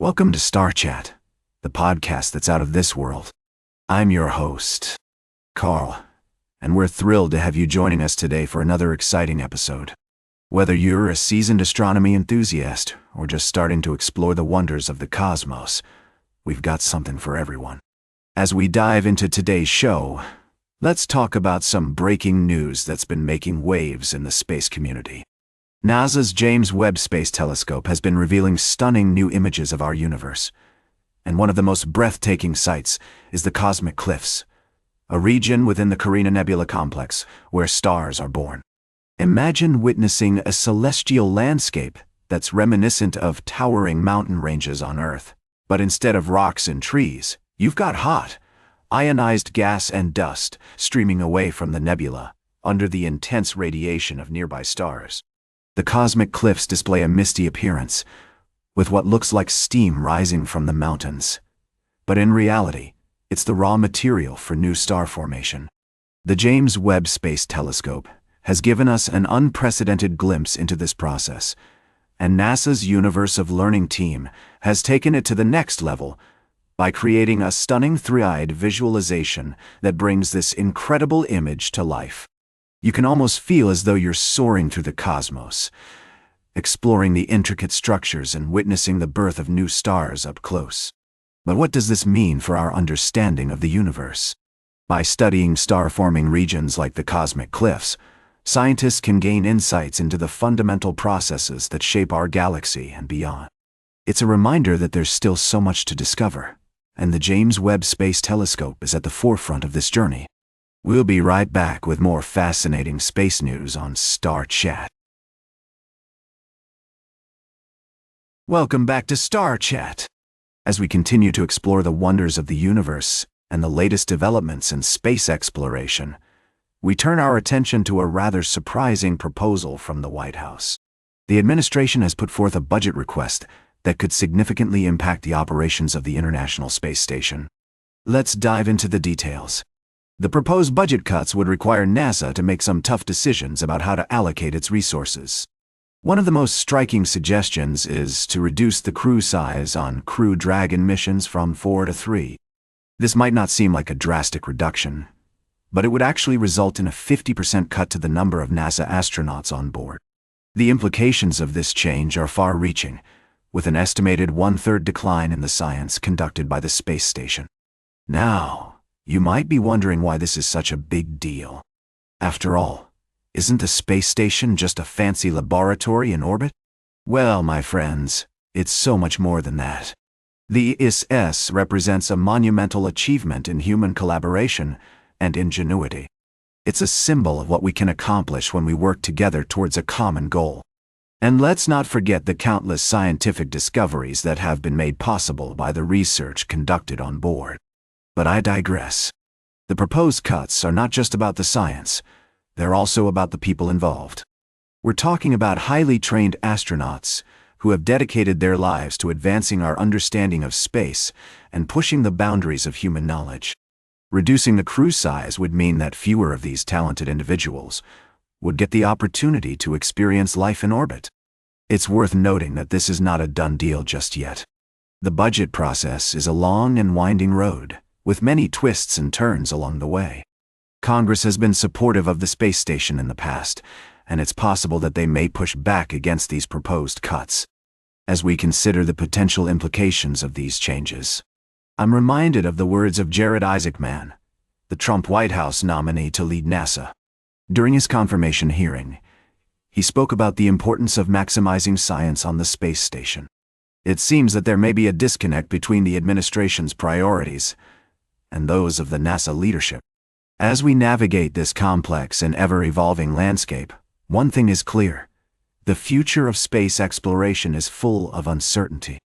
Welcome to Star Chat, the podcast that's out of this world. I'm your host, Carl, and we're thrilled to have you joining us today for another exciting episode. Whether you're a seasoned astronomy enthusiast or just starting to explore the wonders of the cosmos, we've got something for everyone. As we dive into today's show, let's talk about some breaking news that's been making waves in the space community. NASA's James Webb Space Telescope has been revealing stunning new images of our universe. And one of the most breathtaking sights is the cosmic cliffs, a region within the Carina Nebula complex where stars are born. Imagine witnessing a celestial landscape that's reminiscent of towering mountain ranges on Earth. But instead of rocks and trees, you've got hot, ionized gas and dust streaming away from the nebula under the intense radiation of nearby stars. The cosmic cliffs display a misty appearance, with what looks like steam rising from the mountains. But in reality, it's the raw material for new star formation. The James Webb Space Telescope has given us an unprecedented glimpse into this process, and NASA's Universe of Learning team has taken it to the next level by creating a stunning three-eyed visualization that brings this incredible image to life. You can almost feel as though you're soaring through the cosmos, exploring the intricate structures and witnessing the birth of new stars up close. But what does this mean for our understanding of the universe? By studying star-forming regions like the cosmic cliffs, scientists can gain insights into the fundamental processes that shape our galaxy and beyond. It's a reminder that there's still so much to discover, and the James Webb Space Telescope is at the forefront of this journey. We'll be right back with more fascinating space news on Star Chat. Welcome back to Star Chat. As we continue to explore the wonders of the universe and the latest developments in space exploration, we turn our attention to a rather surprising proposal from the White House. The administration has put forth a budget request that could significantly impact the operations of the International Space Station. Let's dive into the details. The proposed budget cuts would require NASA to make some tough decisions about how to allocate its resources. One of the most striking suggestions is to reduce the crew size on Crew Dragon missions from 4 to 3. This might not seem like a drastic reduction, but it would actually result in a 50% cut to the number of NASA astronauts on board. The implications of this change are far-reaching, with an estimated one-third decline in the science conducted by the space station. Now, you might be wondering why this is such a big deal. After all, isn't the space station just a fancy laboratory in orbit? Well, my friends, it's so much more than that. The ISS represents a monumental achievement in human collaboration and ingenuity. It's a symbol of what we can accomplish when we work together towards a common goal. And let's not forget the countless scientific discoveries that have been made possible by the research conducted on board. But I digress. The proposed cuts are not just about the science, they're also about the people involved. We're talking about highly trained astronauts who have dedicated their lives to advancing our understanding of space and pushing the boundaries of human knowledge. Reducing the crew size would mean that fewer of these talented individuals would get the opportunity to experience life in orbit. It's worth noting that this is not a done deal just yet. The budget process is a long and winding road, with many twists and turns along the way. Congress has been supportive of the space station in the past, and it's possible that they may push back against these proposed cuts. As we consider the potential implications of these changes, I'm reminded of the words of Jared Isaacman, the Trump White House nominee to lead NASA. During his confirmation hearing, he spoke about the importance of maximizing science on the space station. It seems that there may be a disconnect between the administration's priorities and those of the NASA leadership. As we navigate this complex and ever-evolving landscape, one thing is clear: the future of space exploration is full of uncertainty.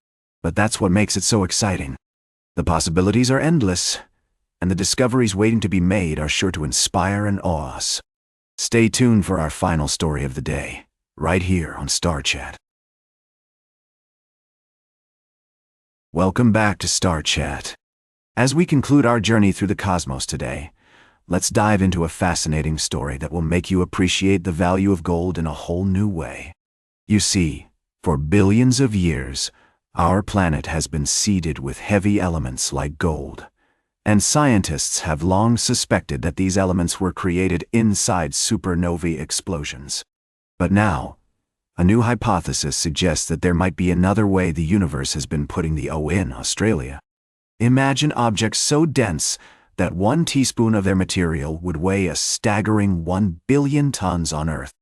But that's what makes it so exciting. The possibilities are endless, and the discoveries waiting to be made are sure to inspire and awe us. Stay tuned for our final story of the day, right here on Star Chat. Welcome back to Star Chat. As we conclude our journey through the cosmos today, let's dive into a fascinating story that will make you appreciate the value of gold in a whole new way. You see, for billions of years, Our planet has been seeded with heavy elements like gold, and scientists have long suspected that these elements were created inside supernovae explosions. But now, a new hypothesis suggests that there might be another way the universe has been putting the O in Australia. Imagine objects so dense that 1 teaspoon of their material would weigh a staggering 1 billion tons on Earth.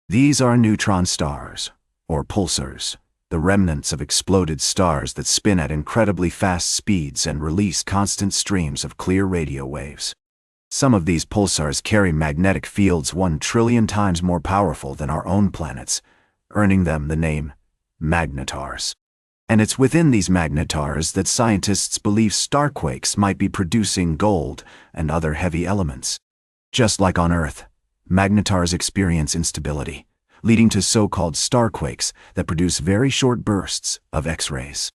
These are neutron stars, or pulsars, the remnants of exploded stars that spin at incredibly fast speeds and release constant streams of clear radio waves. Some of these pulsars carry magnetic fields 1 trillion times more powerful than our own planets, earning them the name magnetars. And it's within these magnetars that scientists believe starquakes might be producing gold and other heavy elements. Just like on Earth, magnetars experience instability, leading to so-called starquakes that produce very short bursts of X-rays.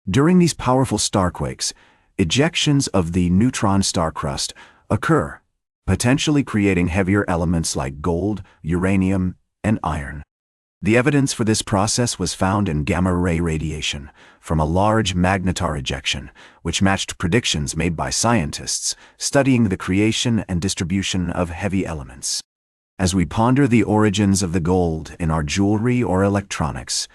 During these powerful starquakes, ejections of the neutron star crust occur, potentially creating heavier elements like gold, uranium, and iron. The evidence for this process was found in gamma-ray radiation from a large magnetar ejection, which matched predictions made by scientists studying the creation and distribution of heavy elements. As we ponder the origins of the gold in our jewelry or electronics,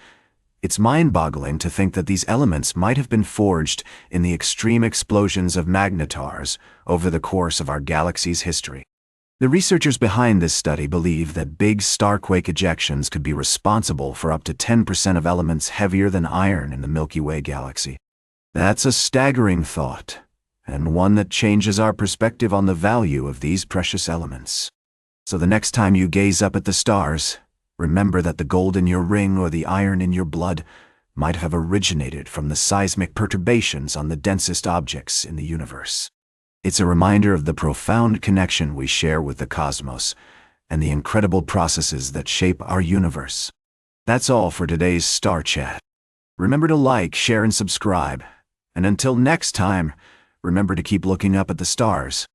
it's mind-boggling to think that these elements might have been forged in the extreme explosions of magnetars over the course of our galaxy's history. The researchers behind this study believe that big starquake ejections could be responsible for up to 10% of elements heavier than iron in the Milky Way galaxy. That's a staggering thought, and one that changes our perspective on the value of these precious elements. So the next time you gaze up at the stars, remember that the gold in your ring or the iron in your blood might have originated from the seismic perturbations on the densest objects in the universe. It's a reminder of the profound connection we share with the cosmos and the incredible processes that shape our universe. That's all for today's Star Chat. Remember to like, share, and subscribe. And until next time, remember to keep looking up at the stars.